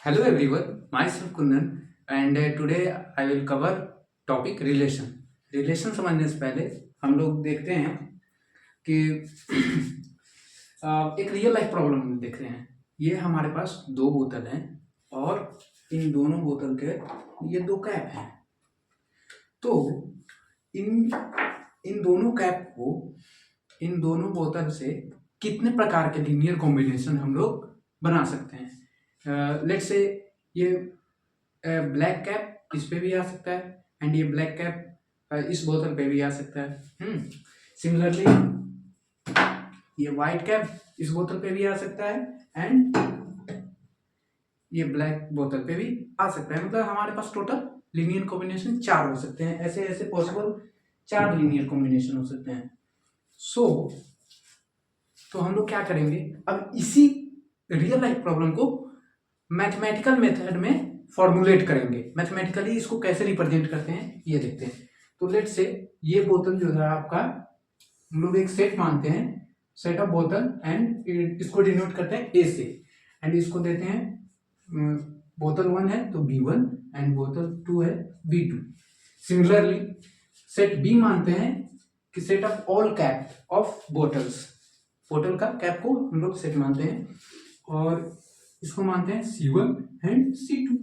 Hello everyone, myself Kundan and today I will cover topic relation. Relation समझने से पहले हम लोग देखते हैं कि एक रियल लाइफ प्रॉब्लम देख रहे हैं। ये हमारे पास दो बोतल हैं और इन दोनों बोतल के ये दो कैप हैं। तो इन इन दोनों कैप को इन दोनों बोतल से कितने प्रकार के लीनियर कॉम्बिनेशन हम लोग बना सकते हैं। लेट्स से ये ब्लैक कैप इस पे भी आ सकता है एंड ये ब्लैक कैप इस बोतल पे भी आ सकता है। सिमिलरली ये वाइट कैप इस बोतल पे भी आ सकता है एंड ये ब्लैक बोतल पे भी आ सकता है। मतलब हमारे पास टोटल लीनियर कॉम्बिनेशन 4 हो सकते हैं। ऐसे ऐसे पॉसिबल 4 लीनियर कॉम्बिनेशन हो सकते हैं। तो हम लोग क्या करेंगे, अब इसी रियल लाइफ प्रॉब्लम को मैथमेटिकल मेथड में फॉर्मुलेट करेंगे। मैथमेटिकली इसको कैसे रिप्रेजेंट करते हैं ये देखते हैं। तो लेट्स से ये बोतल जो है आपका, हम लोग एक सेट मानते हैं, सेट ऑफ बोतल, एंड इसको डिनोट करते हैं ए से एंड इसको देते हैं बोतल 1 है तो B1 एंड बोतल 2 है B2। सिमिलरली सेट बी मानते हैं कि set of all cap of bottles, बोतल का कैप को हम लोग सेट मानते हैं और इसको मानते हैं C1 एंड C2।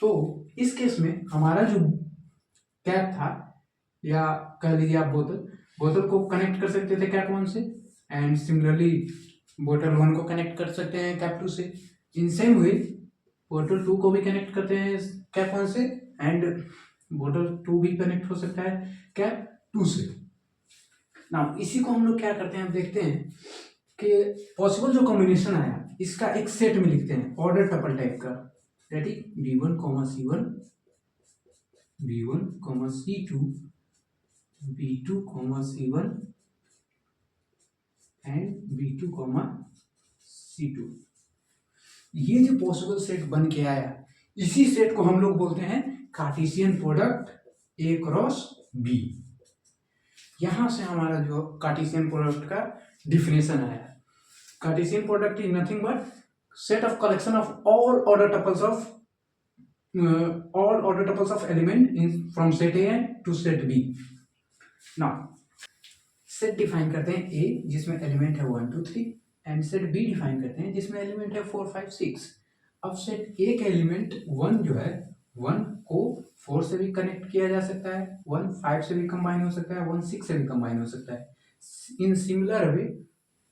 तो इस केस में हमारा जो कैप था, या कह लीजिए आप बोतल को कनेक्ट कर सकते थे कैप 1 से एंड सिमिलरली बोतल 1 को कनेक्ट कर सकते हैं कैप 2 से। इन सेम वे बोतल 2 को भी कनेक्ट करते हैं कैप 1 से एंड बोतल 2 भी कनेक्ट हो सकता है कैप 2 से। ना इसी को हम लोग क्या करते हैं, अब देखते हैं कि पॉसिबल जो कॉम्बिनेशन आया इसका एक सेट में लिखते हैं ऑर्डर टपल टाइप का, that is B1, C1, B1, C2, B2, C1 and B2, C2। ये जो पॉसिबल सेट बन के आया, इसी सेट को हम लोग बोलते हैं Cartesian product A cross B। यहां से हमारा जो कार्टेशियन प्रोडक्ट का डिफिनेशन आया। Cartesian product is nothing but set of collection of all order tuples of element in from set A to set B। now set define करते हैं A जिसमें element है 1 2 3 एंड सेट B डिफाइन करते हैं जिसमें element है 4 5 6। अब set A का एलिमेंट 1 जो है 1 को 4 से भी कनेक्ट किया जा सकता है, 1 5 से भी कंबाइन हो सकता है, 1 6 से भी कंबाइन हो सकता है। इन सिमिलर वे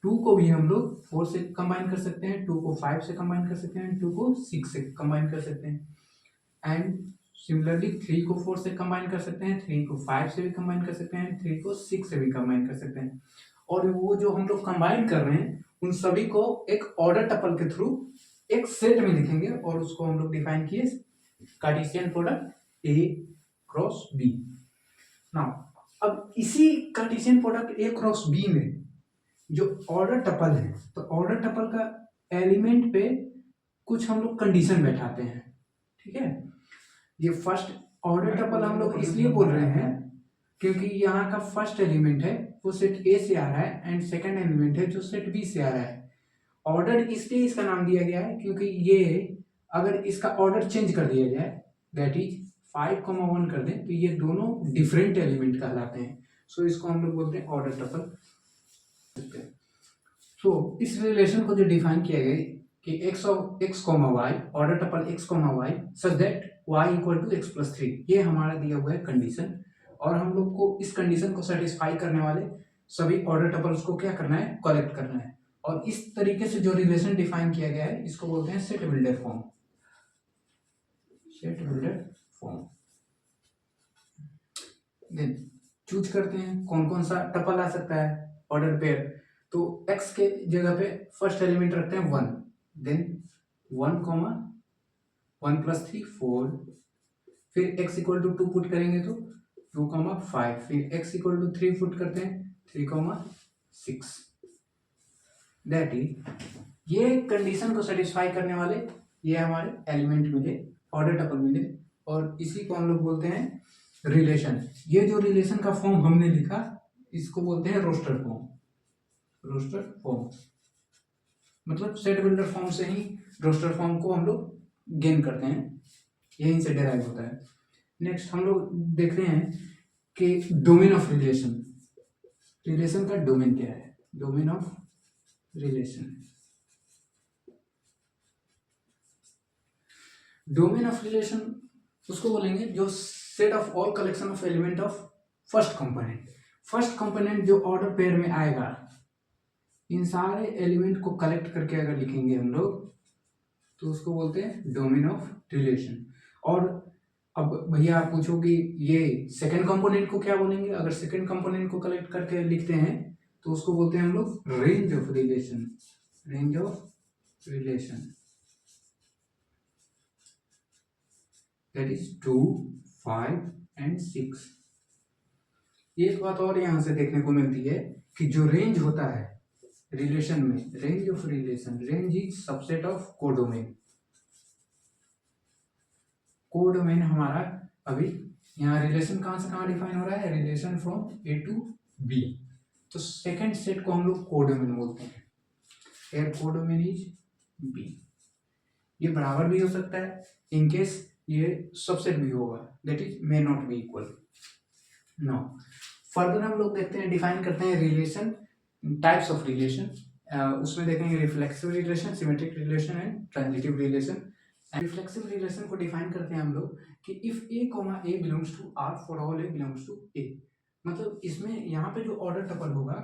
2 को भी हम लोग 4 से कंबाइन कर सकते हैं, 2 को 5 से कंबाइन कर सकते हैं, 2 को 6 से कंबाइन कर सकते हैं एंड सिमिलरली 3 को 4 से कंबाइन कर सकते हैं, 3 को 5 से भी कंबाइन कर सकते हैं, 3 को 6 से भी कंबाइन कर सकते हैं। और वो जो हम लोग कंबाइन कर रहे हैं उन सभी को एक ऑर्डर टपल के थ्रू एक सेट में लिखेंगे और उसको हम लोग डिफाइन किए Cartesian product A cross B। Now अब इसी Cartesian product A cross B में जो ऑर्डर टपल है, तो ऑर्डर टपल का एलिमेंट पे कुछ हम लोग कंडीशन बैठाते हैं, ठीक है। ये फर्स्ट ऑर्डर टपल हम लोग इसलिए बोल रहे हैं क्योंकि यहाँ का फर्स्ट एलिमेंट है वो सेट A से आ रहा है एंड सेकंड एलिमेंट है जो सेट B से आ रहा है। ऑर्डर इसलिए इसका नाम दिया गया है क्योंकि ये अगर इसका ऑर्डर चेंज कर दिया जाए, दैट इज 5,1 कर दें, तो ये दोनों डिफरेंट एलिमेंट कहलाते हैं। सो इसको हम लोग बोलते हैं ऑर्डर टपल। तो इस रिलेशन को जो डिफाइन किया गया कि x of x, y order tuple x, y such that y equal to x plus 3, ये हमारा दिया हुआ है कंडीशन। और हम लोग को इस कंडीशन को सेटिस्फाई करने वाले सभी ऑर्डर टपल्स को क्या करना है, कलेक्ट करना है। और इस तरीके से जो रिलेशन डिफाइन किया गया है इसको बोलते हैं set builder form. Set builder form. Then choose करते हैं कौन कौन सा टपल आ सकता है ऑर्डर पेयर। तो x के जगह पे फर्स्ट एलिमेंट रखते हैं 1, देन 1, 1 प्लस 3 4, फिर x इक्वल टू 2 पुट करेंगे तो 2, 5, फिर x इक्वल टू 3 पुट करते हैं 3, 6। दैट इज ये कंडीशन को सेटिस्फाई करने वाले ये हमारे एलिमेंट मिले, ऑर्डर टपल मिले, और इसी को हम लोग बोलते हैं रिलेशन। ये जो रिलेशन का फॉर्म हमने लिखा इसको बोलते हैं रोस्टर फॉर्म। Roster form. मतलब सेट बिल्डर फॉर्म से ही रोस्टर फॉर्म को हम लोग गेन करते हैं, यहीं से डेराइव होता है। नेक्स्ट हम लोग देख रहे हैं कि डोमेन ऑफ रिलेशन, रिलेशन का डोमेन क्या है, domain of relation. Domain of relation उसको बोलेंगे जो set of all collection of element of first component, first component जो ऑर्डर पेयर में आएगा, इन सारे एलिमेंट को कलेक्ट करके अगर लिखेंगे हम लोग तो उसको बोलते हैं डोमेन ऑफ रिलेशन। और अब भैया आप पूछोगे ये सेकंड कंपोनेंट को क्या बोलेंगे, अगर सेकंड कंपोनेंट को कलेक्ट करके लिखते हैं तो उसको बोलते हैं हम लोग range of relation, range of relation, that is 2, 5 and 6। एक बात और यहां से देखने को मिलती है कि जो रेंज होता है रिलेशन में, range of relation, range is subset of codomain. Codomain हमारा अभी यहाँ रिलेशन कहाँ से कहाँ डिफाइन हो रहा है, relation from A to B, तो सेकंड सेट को हम लोग कोडोमेन बोलते हैं। Here codomain is B. ये बराबर भी हो सकता है इनकेस ये सबसेट भी होगा, that is may not be equal. No further हम लोग देखते हैं, डिफाइन करते हैं रिलेशन, टाइप्स ऑफ रिलेशन। उसमें देखेंगे reflexive relation, symmetric relation and transitive relation. Reflexive relation को डिफाइन करते हैं हम लोग कि if A comma A belongs to R for all A belongs to A, मतलब इसमें यहाँ पे जो ऑर्डर टपल होगा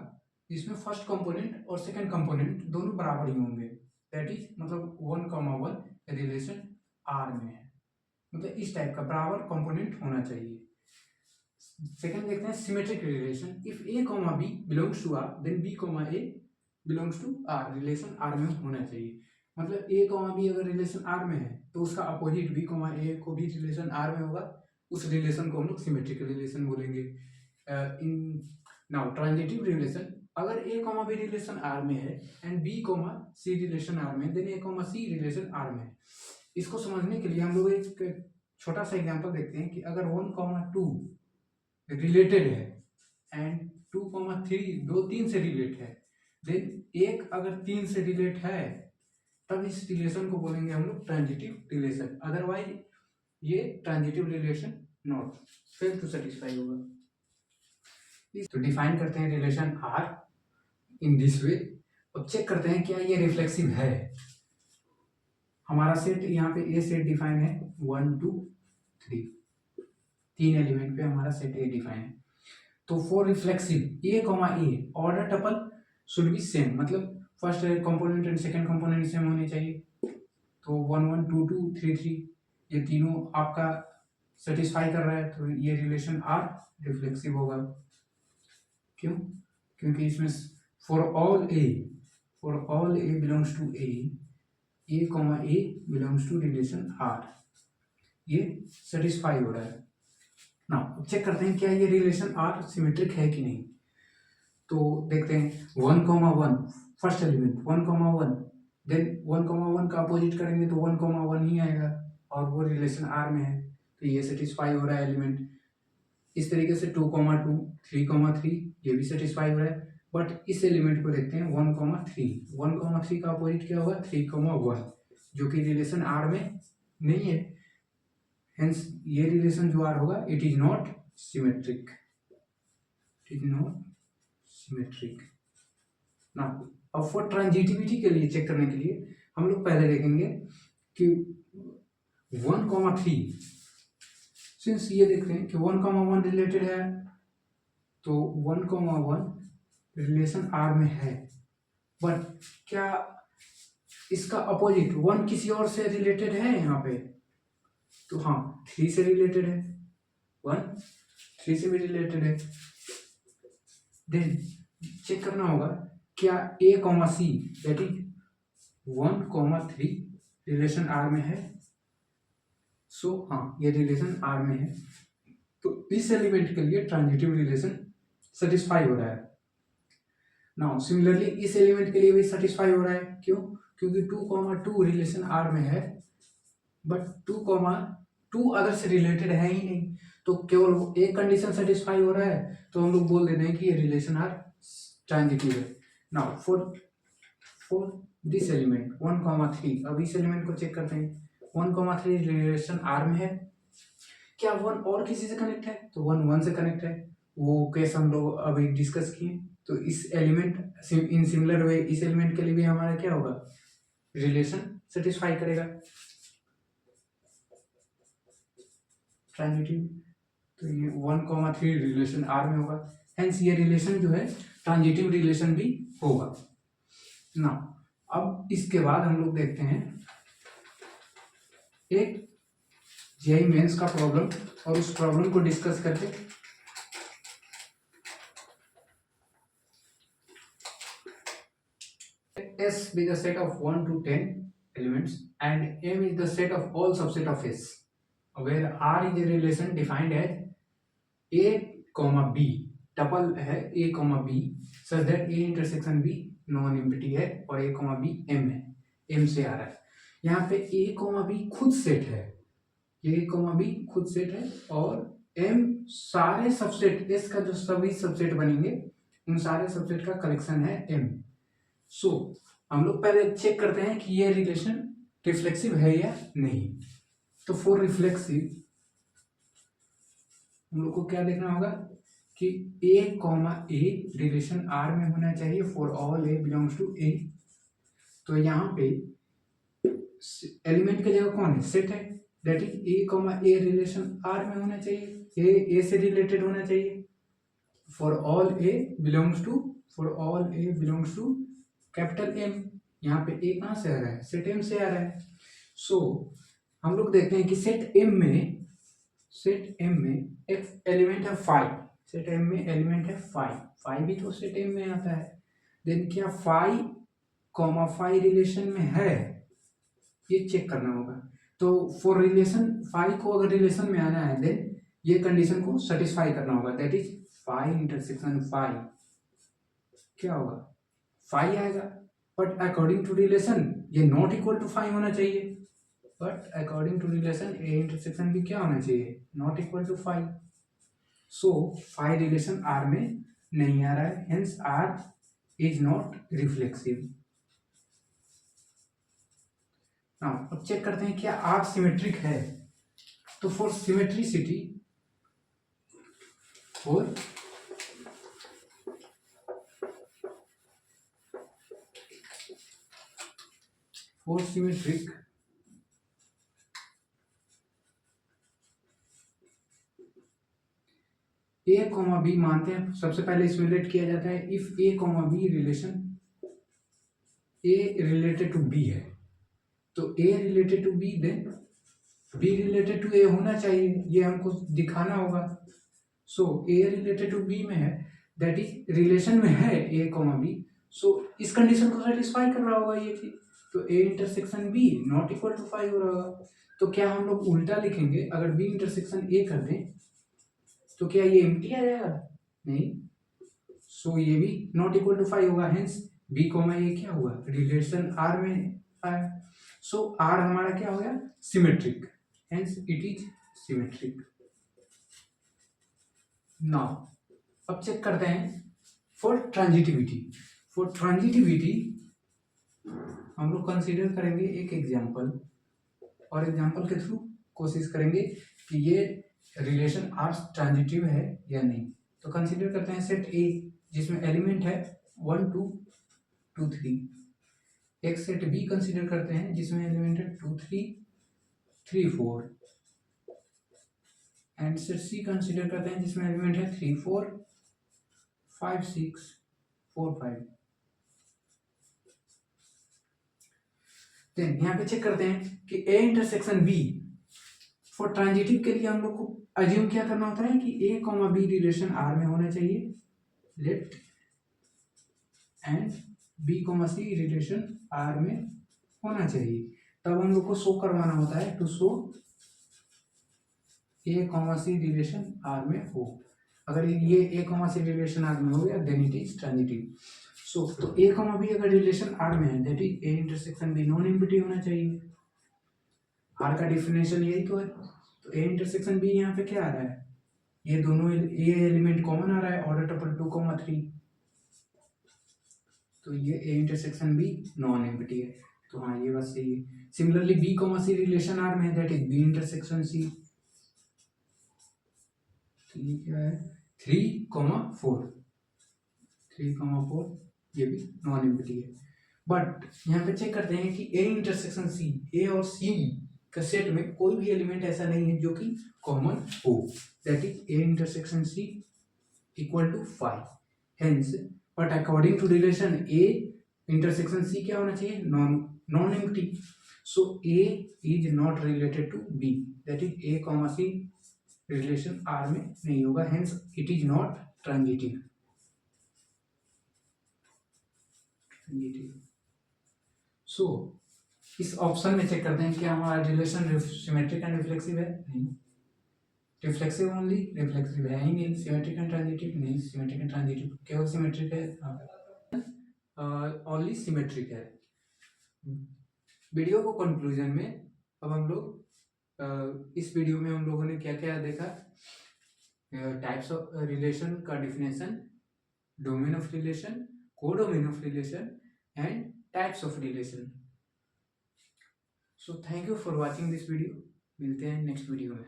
इसमें फर्स्ट कंपोनेंट और सेकंड कंपोनेंट दोनों बराबर ही होंगे, दैट इज मतलब 1,1 रिलेशन आर में है, मतलब इस टाइप का बराबर कंपोनेंट होना चाहिए। सेकंड देखते हैं symmetric relation, if A comma B belongs to R then B comma A belongs to R, relation R में होना चाहिए। मतलब ए कॉमा बी अगर रिलेशन आर में है तो उसका अपोजिट बी कॉमा ए को भी रिलेशन आर में होगा, उस रिलेशन को हम लोग सिमेट्रिक रिलेशन बोलेंगे। इन नाउ ट्रांजिटिव रिलेशन, अगर A comma B relation R में है and B comma C relation R में, then A comma C relation R में है। इसको समझने के लिए हम लोग एक छोटा सा एग्जांपल देखते हैं कि अगर 1,2 रिलेटेड है एंड 2,3 दो 3 से रिलेट है, देन एक अगर 3 से रिलेट है तब इस रिलेशन को बोलेंगे हम लोग ट्रांजिटिव रिलेशन, अदरवाइज ये transitive relation not fail to satisfy होगा। तो डिफाइन करते हैं relation R in this way. अब चेक करते हैं क्या ये रिफ्लेक्सिव है। हमारा सेट यहाँ पे ए सेट डिफाइन है 1, 2, 3, 3 एलिमेंट पे हमारा सेट ए डिफाइन है। तो for reflexive A comma A order tuple should be same, मतलब first component and second component same होने चाहिए। तो 1, 1, 2, 2, 3, 3 ये तीनों आपका सेटिस्फाई कर रहा है, तो ये रिलेशन आर रिफ्लेक्सिव होगा। क्यों? क्योंकि इसमें for all A belongs to A comma A belongs to relation R, ये सेटिस्फाई हो रहा है। नाउ चेक करते हैं क्या ये रिलेशन आर सिमेट्रिक है कि नहीं। तो देखते हैं 1,1 फर्स्ट एलिमेंट 1,1, देन 1,1 का अपोजिट करेंगे तो 1,1 ही आएगा और वो रिलेशन आर में है, तो ये सेटिस्फाई हो रहा है एलिमेंट। इस तरीके से 2,2 3,3 ये भी सेटिस्फाई हो रहा है। बट इस एलिमेंट को देखते हैं 1,3 का अपोजिट क्या होगा 3,1, जो कि रिलेशन आर में नहीं है, हेंस ये रिलेशन जो आर होगा it is not symmetric, it is not symmetric. ना अब फॉर ट्रांजिटिविटी के लिए चेक करने के लिए हम लोग पहले देखेंगे कि 1,3 सिंस ये देख रहे हैं कि 1,1 रिलेटेड है तो 1,1 रिलेशन आर में है, बट क्या इसका अपोजिट 1 किसी और से रिलेटेड है यहाँ पे, तो हाँ 3 से रिलेटेड है, 1 3 से भी रिलेटेड है। देन चेक करना होगा क्या A comma C that is 1,3 relation R में है, सो हाँ ये रिलेशन आर में है, तो इस एलिमेंट के लिए ट्रांजिटिव रिलेशन सेटिस्फाई हो रहा है। नाउ सिमिलरली इस एलिमेंट के लिए भी सेटिस्फाई हो रहा है, क्यों? क्योंकि 2,2 रिलेशन आर में है बट 2,2 अदर से रिलेटेड है ही नहीं, तो केवल एक कंडीशन सेटिस्फाई हो रहा है, तो हम लोग बोल देते हैं कि ये रिलेशन आर ट्रांजिटिव है। Now for this element 1,3। अब इस एलिमेंट को चेक करते हैं, 1,3 रिलेशन आर में है, क्या 1 और किसी से कनेक्ट है? तो 1 से कनेक्ट है, वो केस हम लोग अभी डिस्कस किए। तो इस एलिमेंट इन सिमिलर वे इस एलिमेंट के लिए भी हमारा क्या होगा, रिलेशन सेटिस्फाई करेगा, ट्रांजिटिव। तो ये 1,3 रिलेशन आर में होगा, हेंस ये रिलेशन जो है ट्रांजिटिव रिलेशन भी होगा ना। अब इसके बाद हम लोग देखते हैं एक जेईई मेंस का प्रॉब्लम, और उस प्रॉब्लम को डिस्कस करके S be the set of 1 to 10 elements and M is the set of all subset of S, where R is a relation defined as A, B, tuple है A, B, such that A intersection B non empty है और A, B M है, M से आ रहा है। यहाँ पे A, B खुद सेट है, A, B खुद सेट है, और M सारे सबसेट, S का जो सभी सबसेट बनेंगे उन सारे सबसेट का कलेक्शन है M। सो हम लोग पहले चेक करते हैं कि ये रिलेशन रिफ्लेक्सिव है या नहीं। तो फॉर रिफ्लेक्सिव हम लोग को क्या देखना होगा कि A, रिलेशन R में होना चाहिए for all A belongs to A। तो यहाँ पे एलिमेंट की जगह कौन है, सेट है, that is A, relation R में होना चाहिए, A से रिलेटेड होना चाहिए for all A belongs to capital M। यहाँ पे A कहाँ से आ रहा है, सेट M से आ रहा है। सो हम लोग देखते हैं कि सेट M में एक एलिमेंट है 5, सेट M में एलिमेंट है 5 भी तो सेट M में आता है। देन क्या 5, रिलेशन में है, ये चेक करना होगा। तो फॉर रिलेशन 5 को अगर रिलेशन में आना है देन ये कंडीशन को सेटिस्फाई करना होगा, दैट इज 5 इंटरसेक्शन 5 क्या होगा, 5 आएगा। बट अकॉर्डिंग टू रिलेशन ये नॉट इक्वल टू 5 होना चाहिए, but according to relation A intersection भी क्या होना चाहिए, not equal to 5। So 5 relation R में नहीं आ रहा है, hence R is not reflexive. अब चेक करते हैं क्या R सिमेट्रिक है। तो for symmetricity, for symmetric A, B मानते हैं, सबसे पहले इसमें लेट किया जाता है if A, B relation A related to B है, तो A related to B then B related to A होना चाहिए, ये हमको दिखाना होगा। So A related to B में है, दैट इज रिलेशन में है A, B, सो इस कंडीशन को सेटिस्फाई कर रहा होगा ये चीज। तो A intersection B not equal to 5 हो रहा होगा। तो क्या हम लोग उल्टा लिखेंगे, अगर B इंटरसेक्शन A कर दें तो क्या ये एम्प्टी आ जाएगा, नहीं। सो ये भी नॉट इक्वल टू 5 होगा, हेंस B, A क्या हुआ, रिलेशन R में आया। सो R हमारा क्या हो गया, symmetric, hence it is symmetric. Now अब चेक करते हैं फॉर ट्रांजिटिविटी। हम लोग कंसीडर करेंगे एक एग्जांपल, और एग्जांपल के थ्रू कोशिश करेंगे कि ये रिलेशन R ट्रांजिटिव है या नहीं। तो कंसीडर करते हैं सेट A जिसमें एलिमेंट है 1, 2, 2, 3। एक सेट B कंसीडर करते हैं जिसमें एलिमेंट है 2, 3, 3, 4। एंड सेट C कंसीडर करते हैं जिसमें एलिमेंट है 3, 4, 5, 6, 4, 5। देन यहाँ पे चेक करते हैं कि A intersection B for transitive के लिए हम लोग को अज्यूम क्या करना होता है कि A, B रिलेशन R में होना चाहिए, let and B, C relation R में होना चाहिए। तब हम लोग को शो करवाना होता है, to show A, C relation R में हो। अगर ये A, C रिलेशन R में हो गया देन इट इज ट्रांजिटिव। सो तो A, B अगर रिलेशन R में है that is A intersection B non empty होना चाहिए। R का डिफिनेशन यही तो है। तो A इंटरसेक्शन B यहाँ पे क्या आ रहा है, ये दोनों ये एलिमेंट कॉमन आ रहा है, ऑर्डर टपल 2, 3। तो ये A intersection B non empty है। तो हाँ ये बात सही है। Similarly B comma C relation R में है, that is B intersection C. तो ये क्या है 3,4, 3,4 ये भी नॉन एम्प्टी है। बट यहाँ पे चेक करते हैं कि ए इंटरसेक्शन सी, ए और सी का सेट में कोई भी एलिमेंट ऐसा नहीं है जो कि कॉमन हो, that is A intersection C equal to 5। Hence but according to relation A intersection C क्या होना चाहिए, non empty. So A is not related to B, that is A comma C relation R में नहीं होगा, hence it is not transitive. So इस option में check करते हैं क्या हमारा रिलेशन सिमेट्रिक एंड रिफ्लेक्सिव है, नहीं। रिफ्लेक्सिव ओनली, रिफ्लेक्सिव है ही नहीं। सिमेट्रिक एंड ट्रांजिटिव, नहीं। सिमेट्रिक एंड ट्रांजिटिव केवल सिमेट्रिक है, ओनली सिमेट्रिक है। वीडियो को कंक्लूजन में अब हम लोग इस वीडियो में हम लोगों ने क्या क्या देखा, टाइप्स ऑफ रिलेशन का definition, domain of relation, codomain of relation and types of relation. So thank you for watching this video. मिलते हैं नेक्स्ट वीडियो में।